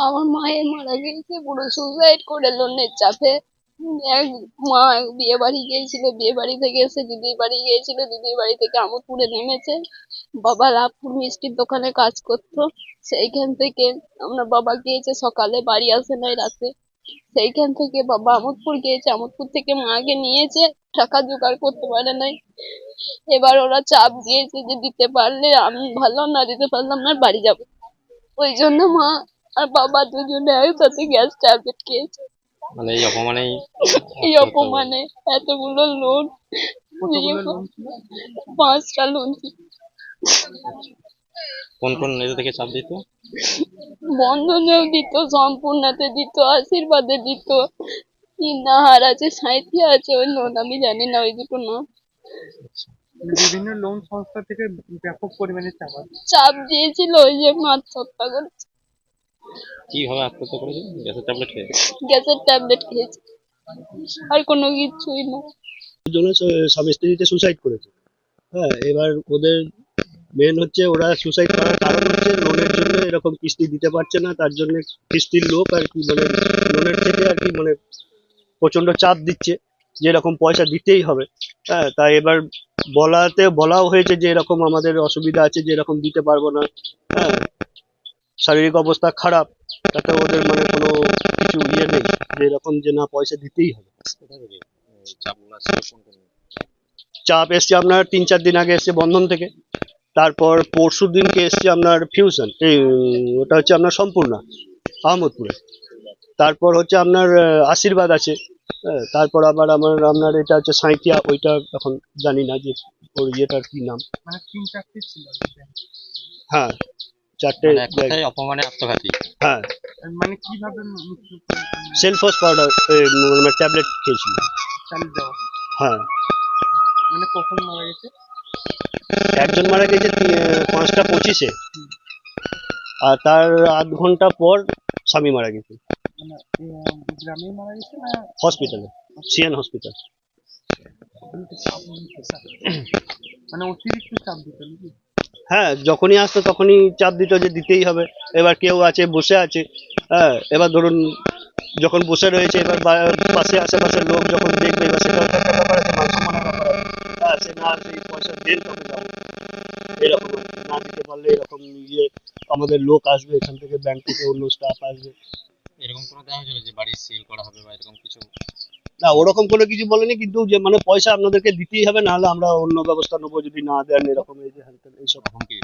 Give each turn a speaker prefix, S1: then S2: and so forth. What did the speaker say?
S1: আমার মায়ের মারা গেছে পুরো সুসাইড করে লোনের চাপে। এক মা বিয়ে বাড়ি গিয়েছিল, বিয়ে বাড়ি থেকে এসে দিদির বাড়ি গিয়েছিল, দিদির বাড়ি থেকে আমোদপুরে নেমেছে। বাবা লাভপুর মিষ্টির দোকানে কাজ করতো, সেইখান থেকে আমরা বাবা গিয়েছে সকালে, বাড়ি আসে নাই রাতে। সেইখান থেকে বাবা আমোদপুর গিয়েছে, আমোদপুর থেকে মাকে নিয়েছে, টাকা জোগাড় করতে পারে নাই। এবার ওরা চাপ দিয়েছে যে দিতে পারলে আমি ভালো, না দিতে পারলাম না বাড়ি যাবো। ওই জন্য মা আর বাবা দুজনে একসাথে গ্যাস ট্যাবলেট খেয়েছে।
S2: মানে এই অপমানেই
S1: এই অপমানে এতগুলো লোন নিয়ে 5টা লোন
S2: কোন কোন নেতা থেকে চাপ দিত?
S1: বন্ধনেও দিত, সম্পূর্ণতে দিত, আশীর্বাদে দিত, ইন্নাহার আছে, সাঁইথিয়া আছে, ওই লোন আমি জানি না, ওই দুটো নাম।
S3: বিভিন্ন লোন সংস্থা থেকে ব্যাপক পরিমাণে
S1: চাপ দিয়েছিল, ওই জন্য আত্মহত্যা করেছে।
S2: কিভাবে আত্মহত্যা করেছে? গ্যাসের ট্যাবলেট খেয়ে?
S1: গ্যাসের ট্যাবলেট খেয়েছে, আর কোনো কিছুই না।
S4: দুজনে স্বামী স্ত্রীতে সুসাইড করেছে। হ্যাঁ, এবার ওদের মেন হচ্ছে ওরা সুসাইড করার কারণ হচ্ছে লোনের জন্য এরকম কিস্তি দিতে পারছে না, তার জন্য কিস্তির লোক আর কি মানে লোনের থেকে আর কি মানে প্রচন্ড চাপ দিচ্ছে যে এরকম পয়সা দিতেই হবে। হ্যাঁ, তাই এবার বলাও হয়েছে যে এরকম আমাদের অসুবিধা আছে, যে এরকম দিতে পারবো না। হ্যাঁ, শারীরিক অবস্থা খারাপ, তাতে ওদের মানে কোনো কিছু ইয়ে নেই যে এরকম যে না পয়সা দিতেই হবে।
S2: কোথা থেকে চাপগুলো আসছিল? কোন কোন?
S4: চাপ এসছে আপনার 3-4 দিন আগে এসছে বন্ধন থেকে, তারপর পরশু দিনকে এসছে আপনার ফিউশন, এই ওটা হচ্ছে আপনার সম্পূর্ণা আহমদপুরে, তারপর হচ্ছে আপনার আশীর্বাদ আছে। তারপর আবার আপনার এটা হচ্ছে সাঁইথিয়া, ওইটা এখন জানি না যে ওর ইয়েটার কি নাম।
S3: মানে 3-4টে ছিল।
S4: হ্যাঁ, 4টে।
S2: মানে এক কথায় অপমানে আত্মঘাতী।
S4: হ্যাঁ,
S3: মানে কিভাবে মৃত্যু
S4: সেলফোস পাউডার মানে ট্যাবলেট খেয়েছিল।
S3: চালিয়ে দেওয়া?
S4: হ্যাঁ,
S3: মানে কখন মারা গেছে?
S4: একজন মারা গেছে 5টা 25-এ, আর তার আধ ঘন্টা পর স্বামী মারা গেছে
S3: মানে গ্রামে মারা গেছে না
S4: হসপিটালে, সিএন হসপিটাল।
S3: মানে অতিরিক্ত চাপ দিত নাকি?
S4: হ্যাঁ, যখনই আসতো তখনই চাপ দিত যে দিতেই হবে। এবার কেউ আছে বসে আছে, হ্যাঁ, এবার ধরুন যখন বসে রয়েছে, এবার পাশে আশেপাশের লোক যখন দেখবে, এবার সেটাও তো একটা ব্যাপার আছে, মান সম্মানের ব্যাপার আছে। হ্যাঁ, সে না সেই পয়সা দেন তবে যাবো, এরকম আর কি। না দিতে পারলে এরকম ইয়ে আমাদের লোক আসবে এখান থেকে, ব্যাংক থেকে অন্য স্টাফ আসবে।
S2: এরকম কোনো দেখা হয়েছিল যে বাড়ি সেল করা হবে বা এরকম কিছু?
S4: না, ওরকম কোনো কিছু বলেনি, কিন্তু যে মানে পয়সা আপনাদেরকে দিতেই হবে, নাহলে আমরা অন্য ব্যবস্থা নেবো যদি না দেন, এরকম এই যে এইসব
S2: হুমকি?